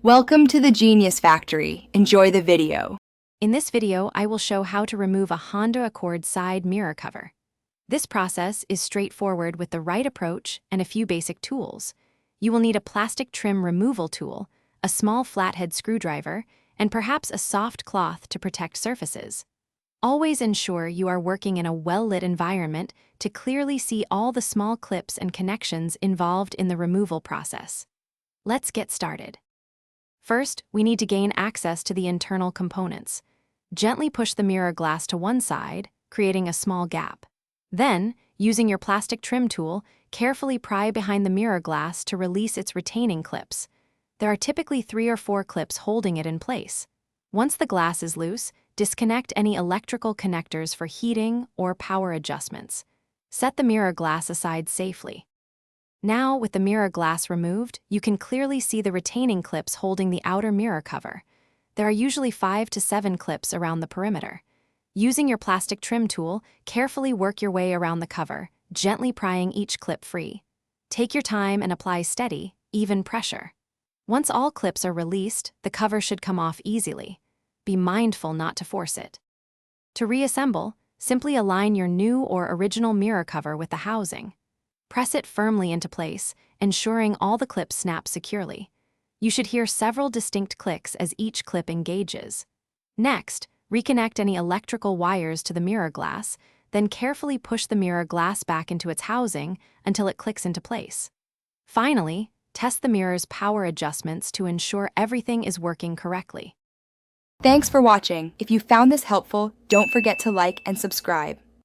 Welcome to the Genius Factory. Enjoy the video. In this video, I will show how to remove a Honda Accord side mirror cover. This process is straightforward with the right approach and a few basic tools. You will need a plastic trim removal tool, a small flathead screwdriver, and perhaps a soft cloth to protect surfaces. Always ensure you are working in a well-lit environment to clearly see all the small clips and connections involved in the removal process. Let's get started. First, we need to gain access to the internal components. Gently push the mirror glass to one side, creating a small gap. Then, using your plastic trim tool, carefully pry behind the mirror glass to release its retaining clips. There are typically 3 or 4 clips holding it in place. Once the glass is loose, disconnect any electrical connectors for heating or power adjustments. Set the mirror glass aside safely. Now, with the mirror glass removed, you can clearly see the retaining clips holding the outer mirror cover. There are usually 5 to 7 clips around the perimeter. Using your plastic trim tool, carefully work your way around the cover, gently prying each clip free. Take your time and apply steady, even pressure. Once all clips are released, the cover should come off easily. Be mindful not to force it. To reassemble, simply align your new or original mirror cover with the housing. Press it firmly into place, ensuring all the clips snap securely. You should hear several distinct clicks as each clip engages. Next, reconnect any electrical wires to the mirror glass, then carefully push the mirror glass back into its housing until it clicks into place. Finally, test the mirror's power adjustments to ensure everything is working correctly. Thanks for watching. If you found this helpful, don't forget to like and subscribe.